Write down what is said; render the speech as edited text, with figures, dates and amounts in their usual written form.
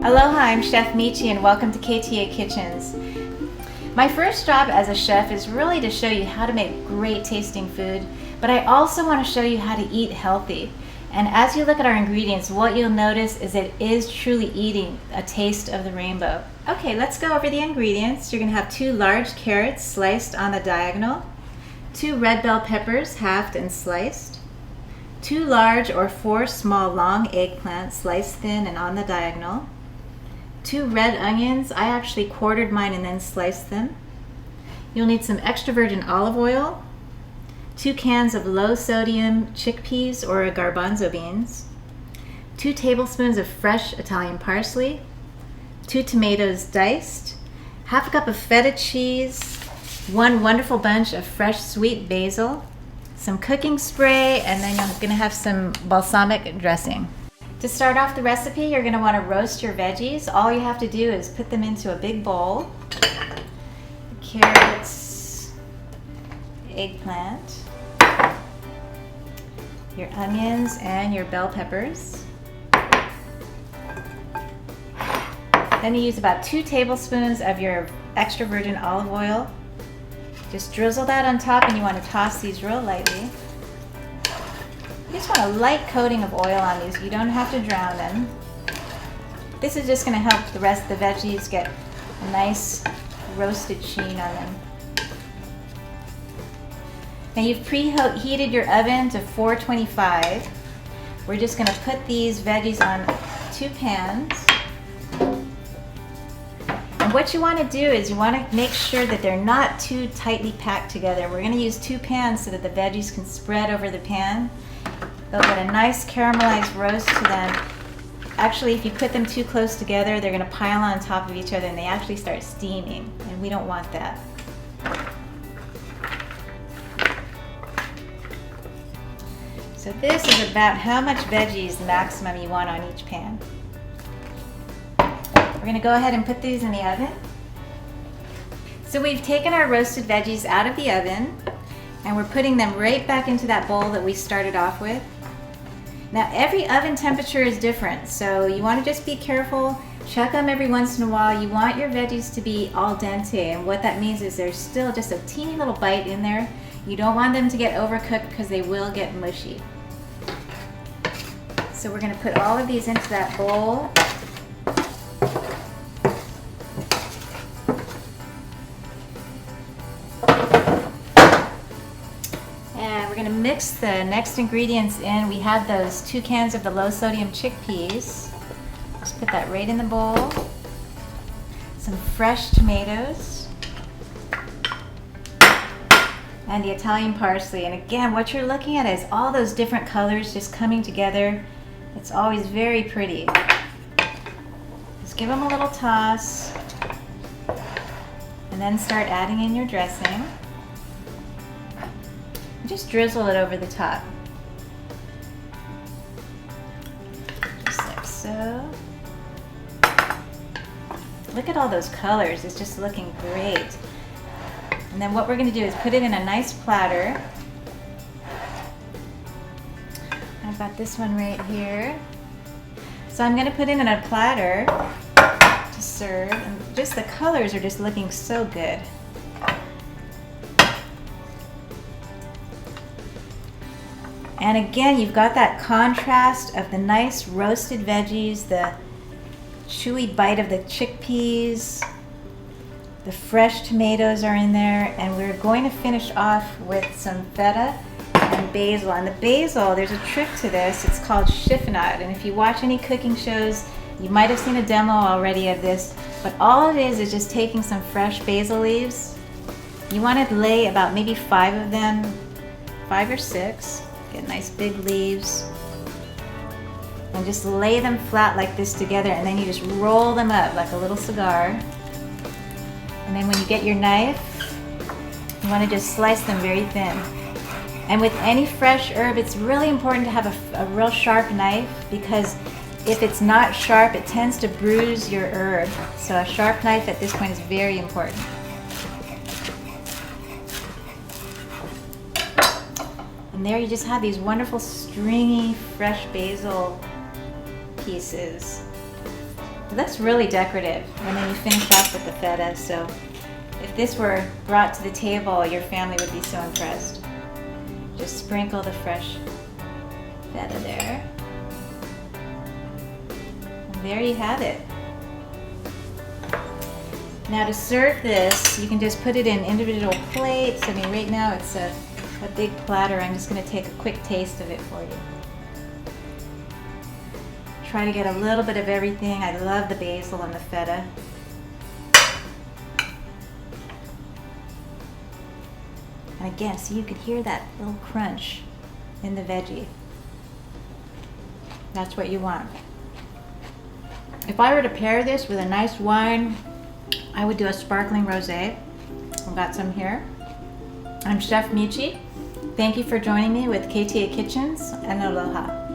Aloha, I'm Chef Michi and welcome to KTA Kitchens. My first job as a chef is really to show you how to make great tasting food, but I also want to show you how to eat healthy. And as you look at our ingredients, what you'll notice is it is truly eating a taste of the rainbow. Okay, let's go over the ingredients. You're going to have 2 large carrots sliced on the diagonal, 2 red bell peppers halved and sliced, 2 large or 4 small long eggplants sliced thin and on the diagonal, 2 red onions. I actually quartered mine and then sliced them. You'll need some extra virgin olive oil, 2 cans of low sodium chickpeas or garbanzo beans, 2 tablespoons of fresh Italian parsley, 2 tomatoes diced, half a cup of feta cheese, 1 wonderful bunch of fresh sweet basil, some cooking spray, and then you're going to have some balsamic dressing. To start off the recipe, you're going to want to roast your veggies. All you have to do is put them into a big bowl. Carrots, eggplant, your onions, and your bell peppers. Then you use about 2 tablespoons of your extra virgin olive oil. Just drizzle that on top, and you want to toss these real lightly. You just want a light coating of oil on these. You don't have to drown them. This is just going to help the rest of the veggies get a nice roasted sheen on them. Now you've preheated your oven to 425. We're just going to put these veggies on 2 pans. And what you want to do is you want to make sure that they're not too tightly packed together. We're going to use 2 pans so that the veggies can spread over the pan. They'll get a nice caramelized roast to them. Actually, if you put them too close together, they're going to pile on top of each other and they actually start steaming, and we don't want that. So this is about how much veggies maximum you want on each pan. We're going to go ahead and put these in the oven. So we've taken our roasted veggies out of the oven and we're putting them right back into that bowl that we started off with. Now every oven temperature is different, so you want to just be careful. Check them every once in a while. You want your veggies to be al dente, and what that means is there's still just a teeny little bite in there. You don't want them to get overcooked because they will get mushy. So we're going to put all of these into that bowl. We're going to mix the next ingredients in. We have those 2 cans of the low sodium chickpeas. Just put that right in the bowl. Some fresh tomatoes. And the Italian parsley. And again, what you're looking at is all those different colors just coming together. It's always very pretty. Just give them a little toss. And then start adding in your dressing. Just drizzle it over the top. Just like so. Look at all those colors. It's just looking great. And then what we're going to do is put it in a nice platter. I've got this one right here. So I'm going to put it in a platter to serve. And just the colors are just looking so good. And again, you've got that contrast of the nice roasted veggies, the chewy bite of the chickpeas, the fresh tomatoes are in there, and we're going to finish off with some feta and basil. And the basil, there's a trick to this. It's called chiffonade, and if you watch any cooking shows, you might have seen a demo already of this, but all it is just taking some fresh basil leaves. You want to lay about maybe 5 of them, 5 or 6. Get nice big leaves and just lay them flat like this together, and then you just roll them up like a little cigar. And then when you get your knife, you want to just slice them very thin. And with any fresh herb, it's really important to have a real sharp knife, because if it's not sharp, it tends to bruise your herb. So a sharp knife at this point is very important. And there you just have these wonderful stringy fresh basil pieces. It looks really decorative, and then you finish off with the feta. So if this were brought to the table, your family would be so impressed. Just sprinkle the fresh feta there. And there you have it. Now to serve this, you can just put it in individual plates. I mean, right now it's a big platter. I'm just going to take a quick taste of it for you. Try to get a little bit of everything. I love the basil and the feta. And again, so you could hear that little crunch in the veggie. That's what you want. If I were to pair this with a nice wine, I would do a sparkling rosé. I've got some here. I'm Chef Michi. Thank you for joining me with KTA Kitchens, and aloha.